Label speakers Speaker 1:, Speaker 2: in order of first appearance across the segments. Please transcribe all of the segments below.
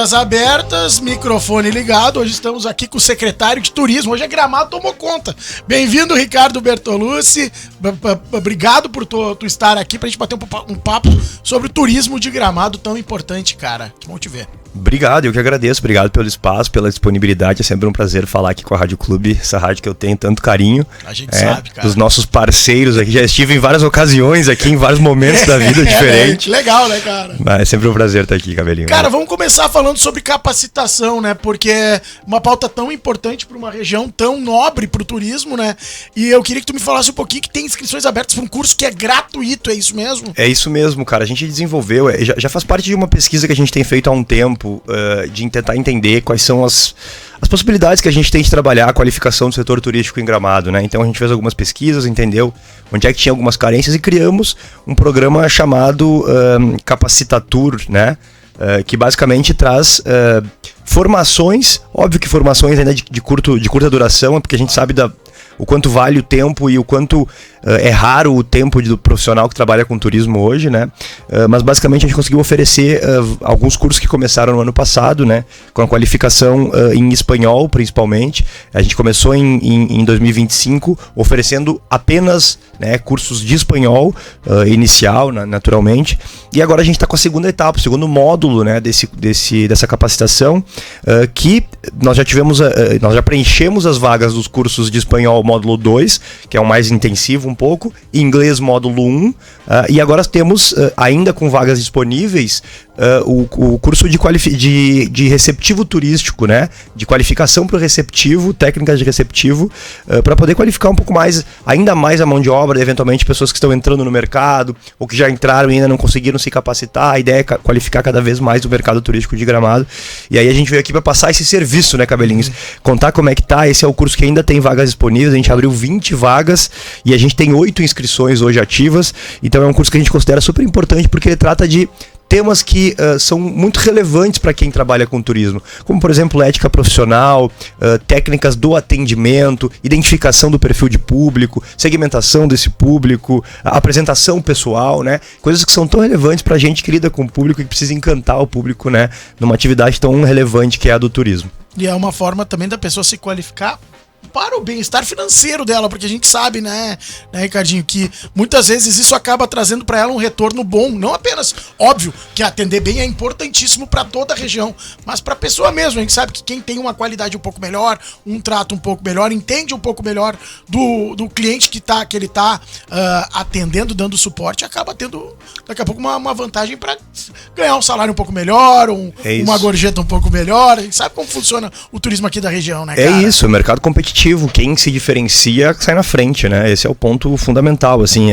Speaker 1: Câmeras abertas, microfone ligado. Hoje estamos aqui com o secretário de Turismo. Hoje a Gramado tomou conta. Bem-vindo, Ricardo Bertolucci. Obrigado por tu estar aqui pra gente bater um papo sobre o turismo de Gramado tão importante, cara. Que bom te ver.
Speaker 2: Obrigado, eu que agradeço. Obrigado pelo espaço, pela disponibilidade. É sempre um prazer falar aqui com a Rádio Clube, essa rádio que eu tenho tanto carinho.
Speaker 1: A gente sabe, cara.
Speaker 2: Dos nossos parceiros aqui. Já estive em várias ocasiões aqui, em vários momentos da vida diferentes.
Speaker 1: Legal, né, cara?
Speaker 2: Mas é sempre um prazer estar aqui, Cabelinho.
Speaker 1: Cara, vamos começar falando sobre capacitação, né? Porque é uma pauta tão importante para uma região tão nobre para o turismo, né? E eu queria que tu me falasse um pouquinho que tem inscrições abertas para um curso que é gratuito, é isso mesmo?
Speaker 2: É isso mesmo, cara. A gente desenvolveu, já faz parte de uma pesquisa que a gente tem feito há um tempo, de tentar entender quais são as possibilidades que a gente tem de trabalhar a qualificação do setor turístico em Gramado, né? Então a gente fez algumas pesquisas, entendeu onde é que tinha algumas carências e criamos um programa chamado Capacitatur, né? Que basicamente traz formações, óbvio que formações ainda de curta duração, porque a gente sabe o quanto vale o tempo e o quanto é raro o tempo do profissional que trabalha com turismo hoje, né? Mas basicamente a gente conseguiu oferecer alguns cursos que começaram no ano passado, né? Com a qualificação em espanhol, principalmente. A gente começou em 2025 oferecendo apenas, né, cursos de espanhol inicial, naturalmente. E agora a gente está com a segunda etapa, o segundo módulo, né, dessa capacitação, que nós já preenchemos as vagas dos cursos de espanhol módulo 2, que é o mais intensivo um pouco, inglês módulo 1, e agora temos, ainda com vagas disponíveis, o curso de receptivo turístico, né? De qualificação para o receptivo, técnicas de receptivo, para poder qualificar um pouco mais, ainda mais a mão de obra, eventualmente pessoas que estão entrando no mercado, ou que já entraram e ainda não conseguiram se capacitar. A ideia é qualificar cada vez mais o mercado turístico de Gramado. E aí a gente veio aqui para passar esse serviço, né, Cabelinhos? Contar como é que tá. Esse é o curso que ainda tem vagas disponíveis. A gente abriu 20 vagas e a gente tem 8 inscrições hoje ativas. Então é um curso que a gente considera super importante porque ele trata de temas que são muito relevantes para quem trabalha com turismo, como por exemplo ética profissional, técnicas do atendimento, identificação do perfil de público, segmentação desse público, apresentação pessoal, né? Coisas que são tão relevantes para a gente que lida com o público e que precisa encantar o público, né? Numa atividade tão relevante que é a do turismo.
Speaker 1: E é uma forma também da pessoa se qualificar para o bem-estar financeiro dela, porque a gente sabe, né, Ricardinho, que muitas vezes isso acaba trazendo para ela um retorno bom, não apenas, óbvio, que atender bem é importantíssimo para toda a região, mas para a pessoa mesmo. A gente sabe que quem tem uma qualidade um pouco melhor, um trato um pouco melhor, entende um pouco melhor do cliente que ele tá atendendo, dando suporte, acaba tendo daqui a pouco uma vantagem para ganhar um salário um pouco melhor, uma gorjeta um pouco melhor. A gente sabe como funciona o turismo aqui da região, né, cara?
Speaker 2: É isso, o mercado competitivo. Quem se diferencia sai na frente, né? Esse é o ponto fundamental, assim,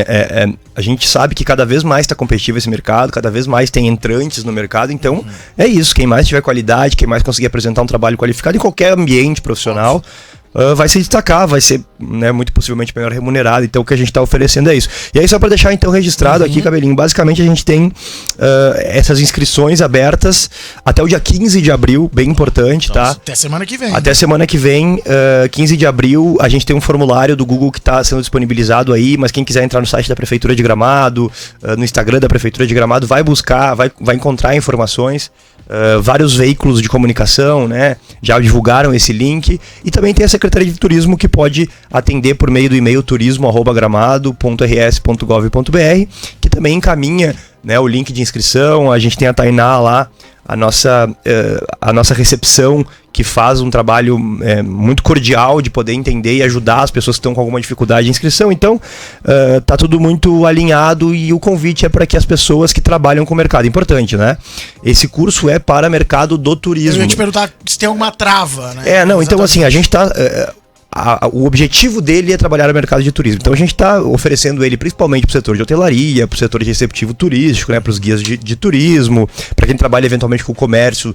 Speaker 2: a gente sabe que cada vez mais está competitivo esse mercado, cada vez mais tem entrantes no mercado, então é isso, quem mais tiver qualidade, quem mais conseguir apresentar um trabalho qualificado em qualquer ambiente profissional, vai se destacar, vai ser, né, muito possivelmente melhor remunerado. Então o que a gente está oferecendo é isso. E aí só para deixar então registrado aqui, Cabelinho, basicamente a gente tem essas inscrições abertas até o dia 15 de abril, bem importante, então, tá?
Speaker 1: Até semana que vem.
Speaker 2: Até semana que vem, 15 de abril, a gente tem um formulário do Google que está sendo disponibilizado aí, mas quem quiser entrar no site da Prefeitura de Gramado, no Instagram da Prefeitura de Gramado, vai buscar, vai encontrar informações. Vários veículos de comunicação, né, já divulgaram esse link, e também tem a Secretaria de Turismo que pode atender por meio do e-mail turismo@gramado.rs.gov.br, que também encaminha, né, o link de inscrição. A gente tem a Tainá lá, a nossa recepção, que faz um trabalho muito cordial de poder entender e ajudar as pessoas que estão com alguma dificuldade de inscrição. Então, tá tudo muito alinhado, e o convite é para que as pessoas que trabalham com o mercado, importante, né? Esse curso é para mercado do turismo.
Speaker 1: Eu ia te perguntar se tem alguma trava, né?
Speaker 2: Então assim, a gente tá... o objetivo dele é trabalhar no mercado de turismo. Então a gente está oferecendo ele principalmente para o setor de hotelaria, para o setor de receptivo turístico, né, para os guias de turismo, para quem trabalha eventualmente com o comércio.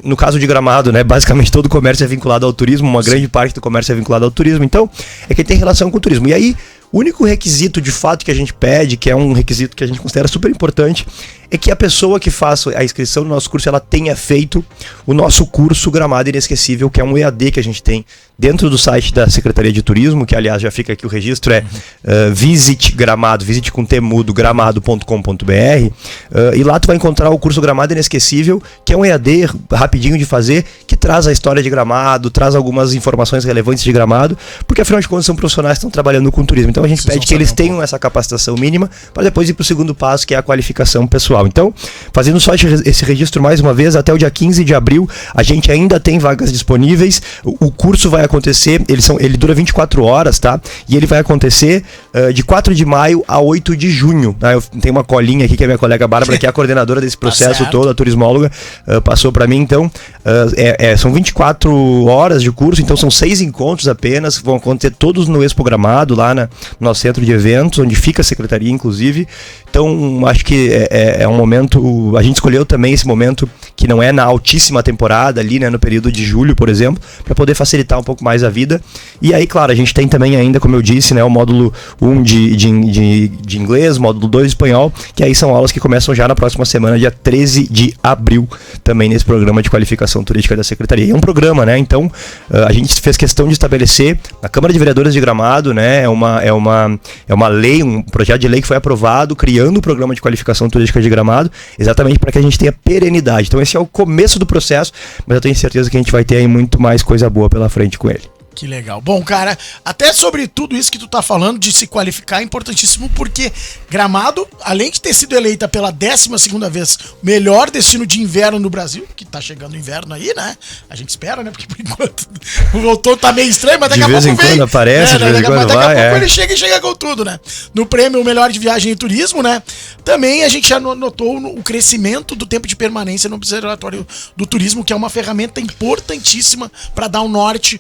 Speaker 2: No caso de Gramado, né, basicamente todo o comércio é vinculado ao turismo, uma grande parte do comércio é vinculado ao turismo. Então é quem tem relação com o turismo. E aí, o único requisito de fato que a gente pede, que é um requisito que a gente considera super importante, é que a pessoa que faz a inscrição no nosso curso, ela tenha feito o nosso curso Gramado Inesquecível, que é um EAD que a gente tem dentro do site da Secretaria de Turismo, que aliás já fica aqui o registro, Visit Gramado, visite com T mudo, gramado.com.br, e lá tu vai encontrar o curso Gramado Inesquecível, que é um EAD rapidinho de fazer, que traz a história de Gramado, traz algumas informações relevantes de Gramado, porque afinal de contas são profissionais que estão trabalhando com turismo. Então a gente pede que eles tenham essa capacitação mínima para depois ir para o segundo passo, que é a qualificação pessoal. Então, fazendo só esse registro mais uma vez, até o dia 15 de abril, a gente ainda tem vagas disponíveis. O curso vai acontecer, ele dura 24 horas, tá? E ele vai acontecer de 4 de maio a 8 de junho. Tá? Eu tenho uma colinha aqui que a minha colega Bárbara, que é a coordenadora desse processo todo, a turismóloga, passou para mim. Então, são 24 horas de curso, então são 6 encontros apenas, vão acontecer todos no Expo Gramado, lá no nosso centro de eventos, onde fica a secretaria, inclusive. Então, acho que é um momento, a gente escolheu também esse momento que não é na altíssima temporada ali, né, no período de julho, por exemplo, para poder facilitar um pouco mais a vida. E aí, claro, a gente tem também ainda, como eu disse, né, o módulo 1 de inglês, módulo 2 de espanhol, que aí são aulas que começam já na próxima semana, dia 13 de abril, também nesse programa de qualificação turística da Secretaria. E é um programa, né, então a gente fez questão de estabelecer, na Câmara de Vereadores de Gramado, né, é uma lei, um projeto de lei que foi aprovado, criando o programa de qualificação turística de Gramado, exatamente para que a gente tenha perenidade. Então esse é o começo do processo, mas eu tenho certeza que a gente vai ter aí muito mais coisa boa pela frente com ele.
Speaker 1: Que legal. Bom, cara, até sobre tudo isso que tu tá falando de se qualificar é importantíssimo, porque Gramado, além de ter sido eleita pela 12ª vez o melhor destino de inverno no Brasil, que tá chegando o inverno aí, né? A gente espera, né? Porque por enquanto o outono tá meio estranho, mas daqui a pouco vem. De vez em quando
Speaker 2: aparece, de vez em quando vai.
Speaker 1: Daqui a pouco ele chega com tudo, né? No prêmio Melhor de Viagem e Turismo, né? Também a gente já notou o crescimento do tempo de permanência no Observatório do Turismo, que é uma ferramenta importantíssima para dar um norte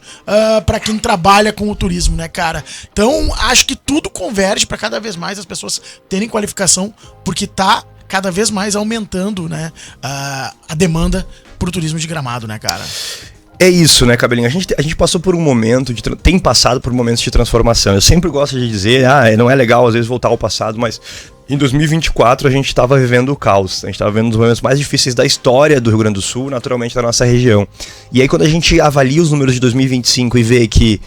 Speaker 1: para quem trabalha com o turismo, né, cara? Então, acho que tudo converge para cada vez mais as pessoas terem qualificação, porque tá cada vez mais aumentando, né, a demanda pro turismo de Gramado, né, cara?
Speaker 2: É isso, né, Cabelinho? A gente passou por um momento, tem passado por momentos de transformação. Eu sempre gosto de dizer, não é legal às vezes voltar ao passado, mas em 2024 a gente estava vivendo o caos. A gente estava vivendo os momentos mais difíceis da história do Rio Grande do Sul, naturalmente da nossa região. E aí quando a gente avalia os números de 2025 e vê que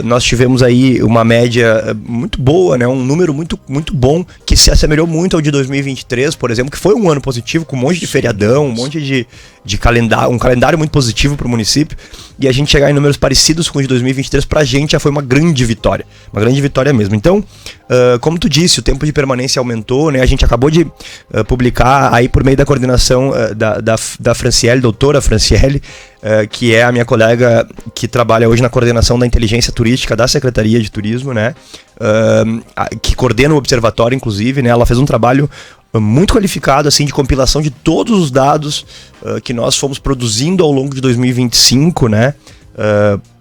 Speaker 2: nós tivemos aí uma média muito boa, né? Um número muito, muito bom, que se assemelhou muito ao de 2023, por exemplo, que foi um ano positivo, com um monte de feriadão, um monte de calendário, um calendário muito positivo para o município, e a gente chegar em números parecidos com o de 2023, pra gente já foi uma grande vitória mesmo. Então, como tu disse, o tempo de permanência aumentou, né? A gente acabou de publicar aí por meio da coordenação da Franciele, doutora Franciele, que é a minha colega que trabalha hoje na coordenação da inteligência turística da Secretaria de Turismo, né? Que coordena o observatório, inclusive, né? Ela fez um trabalho muito qualificado, assim, de compilação de todos os dados que nós fomos produzindo ao longo de 2025, né?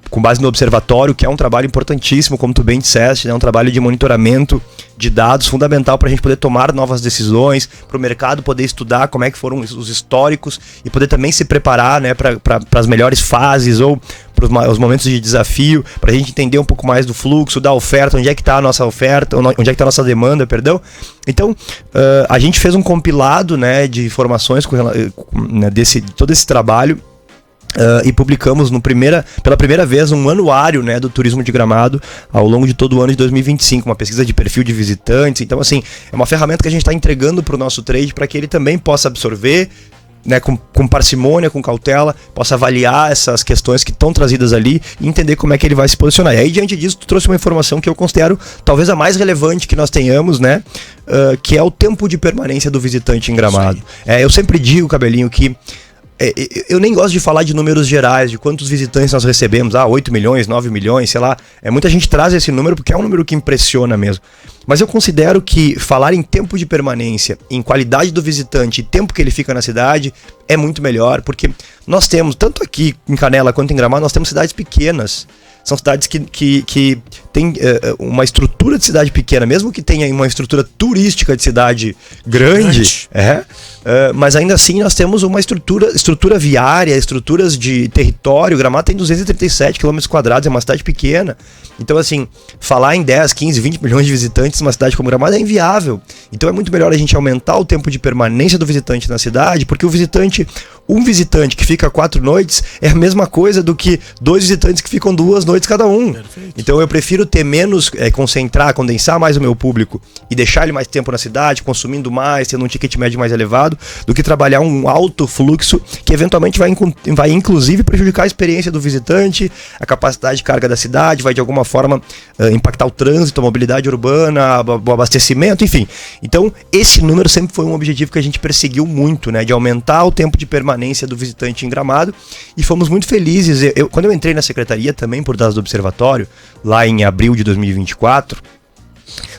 Speaker 2: Com base no observatório, que é um trabalho importantíssimo, como tu bem disseste, né? Um trabalho de monitoramento de dados fundamental para a gente poder tomar novas decisões, para o mercado poder estudar como é que foram os históricos e poder também se preparar, né, para as melhores fases ou para os momentos de desafio, para a gente entender um pouco mais do fluxo, da oferta, onde é que está a nossa oferta, onde é que está a nossa demanda, perdão. Então, a gente fez um compilado, né, de informações de todo esse trabalho. E publicamos pela primeira vez um anuário, né, do turismo de Gramado ao longo de todo o ano de 2025, uma pesquisa de perfil de visitantes. Então, assim, é uma ferramenta que a gente está entregando para o nosso trade para que ele também possa absorver, né, com parcimônia, com cautela, possa avaliar essas questões que estão trazidas ali e entender como é que ele vai se posicionar. E aí, diante disso, tu trouxe uma informação que eu considero talvez a mais relevante que nós tenhamos, né, que é o tempo de permanência do visitante em Gramado. Eu sempre digo, Cabelinho, que eu nem gosto de falar de números gerais, de quantos visitantes nós recebemos, 8 milhões, 9 milhões, sei lá. Muita gente traz esse número porque é um número que impressiona mesmo. Mas eu considero que falar em tempo de permanência, em qualidade do visitante e tempo que ele fica na cidade, é muito melhor, porque nós temos, tanto aqui em Canela quanto em Gramado, nós temos cidades pequenas. São cidades que têm uma estrutura de cidade pequena, mesmo que tenha uma estrutura turística de cidade grande, mas ainda assim nós temos uma estrutura viária, estruturas de território. Gramado tem 237 km², é uma cidade pequena. Então, assim, falar em 10, 15, 20 milhões de visitantes numa cidade como Gramado é inviável. Então é muito melhor a gente aumentar o tempo de permanência do visitante na cidade, porque um visitante que fica 4 noites é a mesma coisa do que 2 visitantes que ficam 2 noites cada um. Perfeito. Então eu prefiro ter menos, condensar mais o meu público e deixar ele mais tempo na cidade, consumindo mais, tendo um ticket médio mais elevado, do que trabalhar um alto fluxo que eventualmente vai inclusive prejudicar a experiência do visitante, a capacidade de carga da cidade, vai de alguma forma impactar o trânsito, a mobilidade urbana, o abastecimento, enfim. Então esse número sempre foi um objetivo que a gente perseguiu muito, né, de aumentar o tempo de permanência do visitante em Gramado, e fomos muito felizes. Quando eu entrei na secretaria também por dados do Observatório, lá em abril de 2024,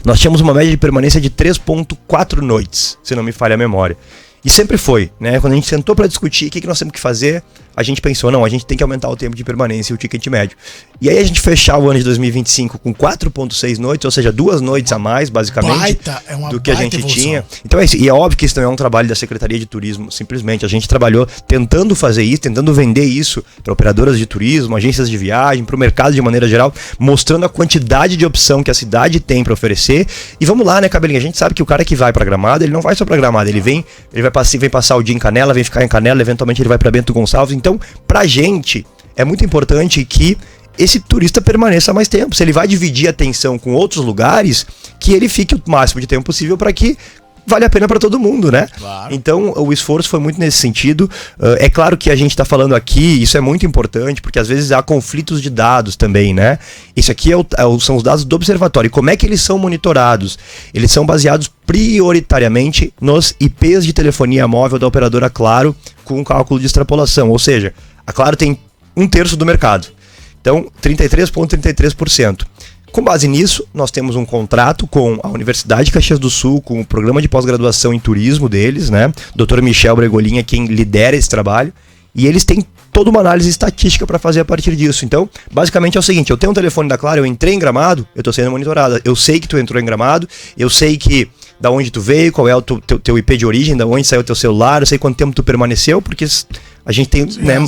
Speaker 2: nós tínhamos uma média de permanência de 3,4 noites, se não me falha a memória. E sempre foi, né? Quando a gente sentou para discutir o que nós temos que fazer, a gente pensou, não, a gente tem que aumentar o tempo de permanência e o ticket médio. E aí a gente fechar o ano de 2025 com 4,6 noites, ou seja, 2 noites a mais, basicamente, do que a gente tinha. Então e é óbvio que isso não é um trabalho da Secretaria de Turismo, simplesmente. A gente trabalhou tentando fazer isso, tentando vender isso para operadoras de turismo, agências de viagem, para o mercado de maneira geral, mostrando a quantidade de opção que a cidade tem para oferecer. E vamos lá, né, Cabelinho? A gente sabe que o cara que vai para Gramado, ele não vai só para Gramado, ele vem passar o dia em Canela, vem ficar em Canela, eventualmente ele vai para Bento Gonçalves. Então, pra gente, é muito importante que esse turista permaneça mais tempo. Se ele vai dividir a atenção com outros lugares, que ele fique o máximo de tempo possível para que vale a pena para todo mundo, né? Claro. Então, o esforço foi muito nesse sentido. É claro que a gente está falando aqui, isso é muito importante, porque às vezes há conflitos de dados também, né? Isso aqui são os dados do observatório. E como é que eles são monitorados? Eles são baseados prioritariamente nos IPs de telefonia móvel da operadora Claro, com cálculo de extrapolação. Ou seja, a Claro tem 1/3 do mercado. Então, 33,33%. Com base nisso, nós temos um contrato com a Universidade de Caxias do Sul, com o programa de pós-graduação em turismo deles, né? Dr. Michel Bregolin é quem lidera esse trabalho, e eles têm toda uma análise estatística para fazer a partir disso. Então, basicamente é o seguinte, eu tenho um telefone da Claro, eu entrei em Gramado, eu estou sendo monitorado, eu sei que tu entrou em Gramado, eu sei que da onde tu veio, qual é o teu IP de origem, da onde saiu o teu celular, eu sei quanto tempo tu permaneceu, porque a gente tem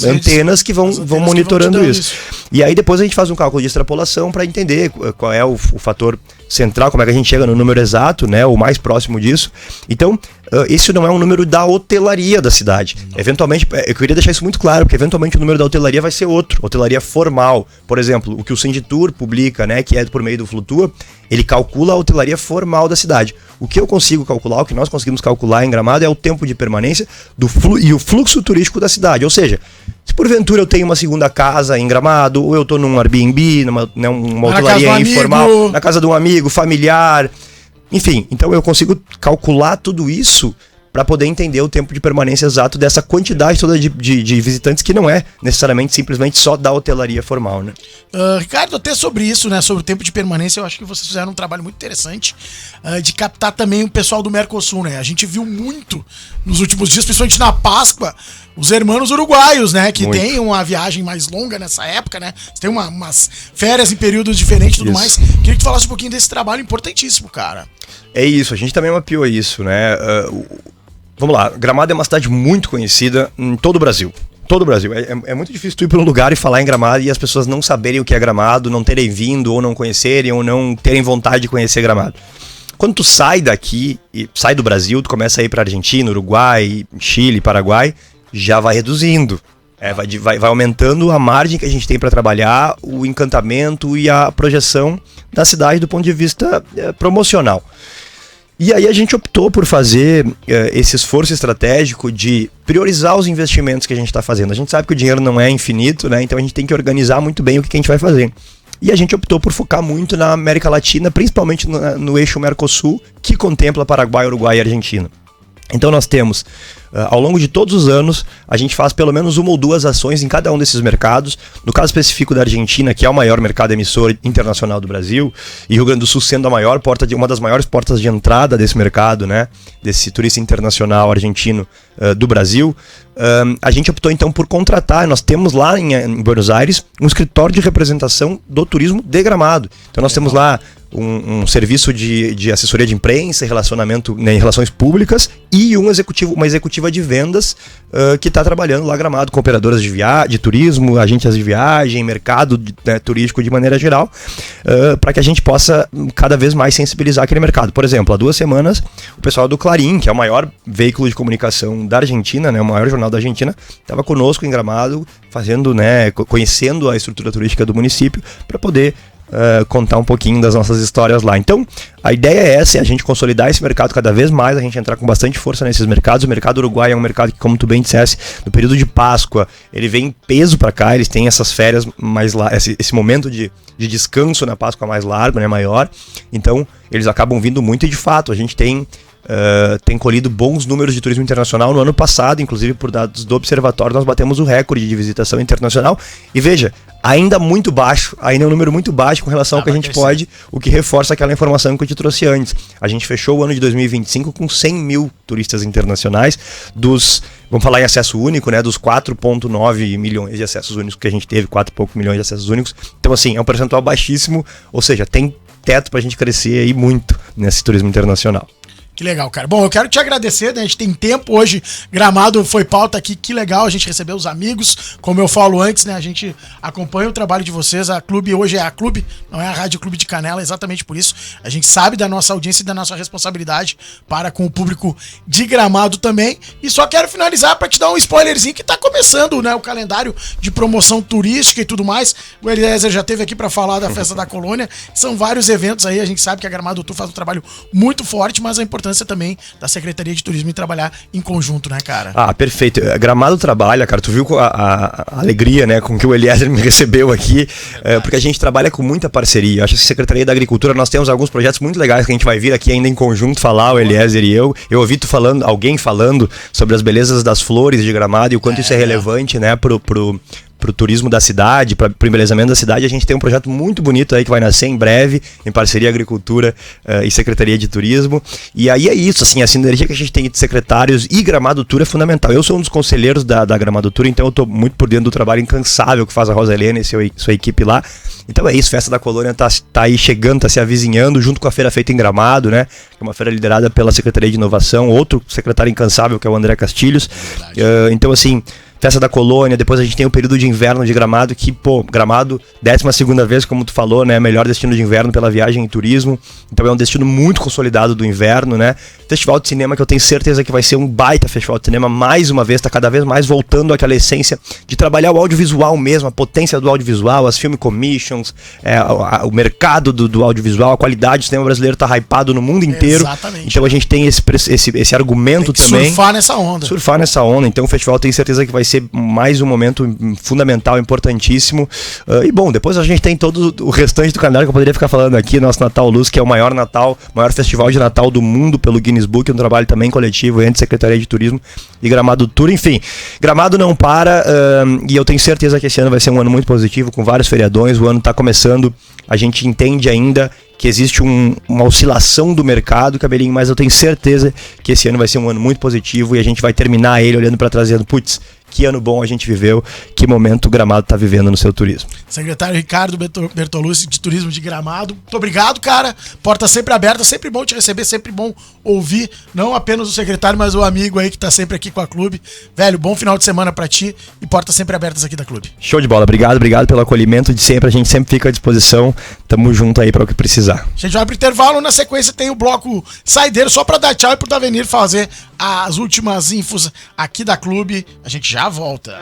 Speaker 2: antenas que vão monitorando isso. E aí depois a gente faz um cálculo de extrapolação para entender qual é o fator central, como é que a gente chega no número exato, né, o mais próximo disso. Então, esse não é um número da hotelaria da cidade. Eventualmente, eu queria deixar isso muito claro, porque eventualmente o número da hotelaria vai ser outro, hotelaria formal. Por exemplo, o que o Sinditur publica, né, que é por meio do Flutua, ele calcula a hotelaria formal da cidade. O que eu consigo calcular, o que nós conseguimos calcular em Gramado é o tempo de permanência e o fluxo turístico da cidade. Ou seja, se porventura eu tenho uma segunda casa em Gramado, ou eu estou num Airbnb, numa hotelaria informal, na casa de um amigo, familiar, enfim, então eu consigo calcular tudo isso para poder entender o tempo de permanência exato dessa quantidade toda de visitantes, que não é necessariamente simplesmente só da hotelaria formal, né?
Speaker 1: Ricardo, até sobre isso, né, sobre o tempo de permanência, eu acho que vocês fizeram um trabalho muito interessante de captar também o pessoal do Mercosul, né? A gente viu muito nos últimos dias, principalmente na Páscoa, os hermanos uruguaios, né, que tem uma viagem mais longa nessa época, né? Tem umas férias em períodos diferentes e tudo mais. Queria que tu falasse um pouquinho desse trabalho importantíssimo, cara.
Speaker 2: É isso, a gente também mapeou isso, né? Vamos lá, Gramado é uma cidade muito conhecida em todo o Brasil. Todo o Brasil. É muito difícil tu ir para um lugar e falar em Gramado e as pessoas não saberem o que é Gramado, não terem vindo, ou não conhecerem, ou não terem vontade de conhecer Gramado. Quando tu sai daqui, e sai do Brasil, tu começa a ir para Argentina, Uruguai, Chile, Paraguai, já vai reduzindo. Vai aumentando a margem que a gente tem para trabalhar, o encantamento e a projeção da cidade do ponto de vista promocional. E aí a gente optou por fazer esse esforço estratégico de priorizar os investimentos que a gente está fazendo. A gente sabe que o dinheiro não é infinito, né? Então a gente tem que organizar muito bem o que a gente vai fazer. E a gente optou por focar muito na América Latina, principalmente no eixo Mercosul, que contempla Paraguai, Uruguai e Argentina. Então nós temos, ao longo de todos os anos, a gente faz pelo menos uma ou duas ações em cada um desses mercados. No caso específico da Argentina, que é o maior mercado emissor internacional do Brasil, e Rio Grande do Sul sendo uma das maiores portas de entrada desse mercado, né, desse turista internacional argentino do Brasil, a gente optou então por contratar. Nós temos lá em Buenos Aires um escritório de representação do turismo de Gramado. Então nós temos lá um serviço de assessoria de imprensa, relacionamento, né, em relações públicas, e uma executiva de vendas que está trabalhando lá Gramado com operadoras de turismo, agências de viagem, mercado turístico de maneira geral, para que a gente possa cada vez mais sensibilizar aquele mercado. Por exemplo, há 2 semanas, o pessoal do Clarín, que é o maior veículo de comunicação da Argentina, né, o maior jornal da Argentina, estava conosco em Gramado, fazendo, né, conhecendo a estrutura turística do município, para poder contar um pouquinho das nossas histórias lá. Então, a ideia é essa, é a gente consolidar esse mercado cada vez mais, a gente entrar com bastante força nesses mercados. O mercado uruguaio é um mercado que, como tu bem dissesse, no período de Páscoa, ele vem em peso para cá, eles têm essas férias mais esse momento de descanso na Páscoa mais largo, né, maior. Então, eles acabam vindo muito, e de fato, a gente tem colhido bons números de turismo internacional. No ano passado, inclusive por dados do Observatório, nós batemos o recorde de visitação internacional. E veja, ainda muito baixo, ainda é um número muito baixo com relação ao que a gente pode, o que reforça aquela informação que eu te trouxe antes. A gente fechou o ano de 2025 com 100 mil turistas internacionais, vamos falar em acesso único, né, dos 4,9 milhões de acessos únicos que a gente teve, 4 e pouco milhões de acessos únicos. Então, assim, é um percentual baixíssimo, ou seja, tem teto pra gente crescer aí muito nesse turismo internacional.
Speaker 1: Que legal, cara. Bom, eu quero te agradecer, né? A gente tem tempo hoje, Gramado foi pauta aqui, que legal, a gente recebeu os amigos, como eu falo antes, né? A gente acompanha o trabalho de vocês, a Clube hoje é a Clube, não é a Rádio Clube de Canela, exatamente por isso. A gente sabe da nossa audiência e da nossa responsabilidade para com o público de Gramado também. E só quero finalizar para te dar um spoilerzinho que tá começando, né? O calendário de promoção turística e tudo mais. O Eliezer já esteve aqui para falar da Festa da Colônia. São vários eventos aí, a gente sabe que a Gramado Tour faz um trabalho muito forte, mas a importância também da Secretaria de Turismo em trabalhar em conjunto, né, cara? Ah,
Speaker 2: perfeito. Gramado trabalha, cara, tu viu a alegria, né, com que o Eliezer me recebeu aqui, porque a gente trabalha com muita parceria. Eu acho que a Secretaria da Agricultura, nós temos alguns projetos muito legais que a gente vai vir aqui ainda em conjunto falar, o Eliezer e eu. Eu ouvi alguém falando sobre as belezas das flores de Gramado e o quanto isso é relevante, né, pro turismo da cidade, pro embelezamento da cidade. A gente tem um projeto muito bonito aí que vai nascer em breve, em parceria Agricultura e Secretaria de Turismo. E aí é isso, assim, a sinergia que a gente tem de secretários e Gramado Tour é fundamental. Eu sou um dos conselheiros da Gramado Tour, então eu tô muito por dentro do trabalho incansável que faz a Rosa Helena e sua equipe lá. Então é isso, Festa da Colônia tá aí chegando, tá se avizinhando, junto com a Feira Feita em Gramado, né? Que é uma feira liderada pela Secretaria de Inovação, outro secretário incansável que é o André Castilhos. Então, assim, Festa da Colônia, depois a gente tem o período de inverno de Gramado, que, Gramado, 12ª vez, como tu falou, né, melhor destino de inverno pela viagem e turismo, então é um destino muito consolidado do inverno, né, festival de cinema que eu tenho certeza que vai ser um baita festival de cinema, mais uma vez, tá cada vez mais voltando àquela essência de trabalhar o audiovisual mesmo, a potência do audiovisual, as film commissions, o mercado do audiovisual, a qualidade do cinema brasileiro tá hypado no mundo inteiro. Exatamente. Então a gente tem esse argumento tem que também. Surfar nessa onda, então o festival tem certeza que vai ser mais um momento fundamental, importantíssimo. E bom, depois a gente tem todo o restante do calendário que eu poderia ficar falando aqui, nosso Natal Luz, que é o maior festival de Natal do mundo pelo Guinness Book, um trabalho também coletivo entre Secretaria de Turismo e Gramado Tour. Enfim, Gramado não para, e eu tenho certeza que esse ano vai ser um ano muito positivo, com vários feriadões. O ano está começando, a gente entende ainda que existe uma oscilação do mercado, Cabelinho, mas eu tenho certeza que esse ano vai ser um ano muito positivo e a gente vai terminar ele olhando para trás dizendo, putz, que ano bom a gente viveu, que momento o Gramado está vivendo no seu turismo.
Speaker 1: Secretário Ricardo Bertolucci, de Turismo de Gramado, muito obrigado, cara, porta sempre aberta, sempre bom te receber, sempre bom ouvir, não apenas o secretário, mas o amigo aí que tá sempre aqui com a Clube. Velho, bom final de semana pra ti e portas sempre abertas aqui da Clube.
Speaker 2: Show de bola, obrigado pelo acolhimento de sempre, a gente sempre fica à disposição, tamo junto aí para o que precisar.
Speaker 1: A gente vai pro intervalo, na sequência tem o bloco saideiro, só pra dar tchau e pro Davenir fazer as últimas infos aqui da Clube, a gente já volta.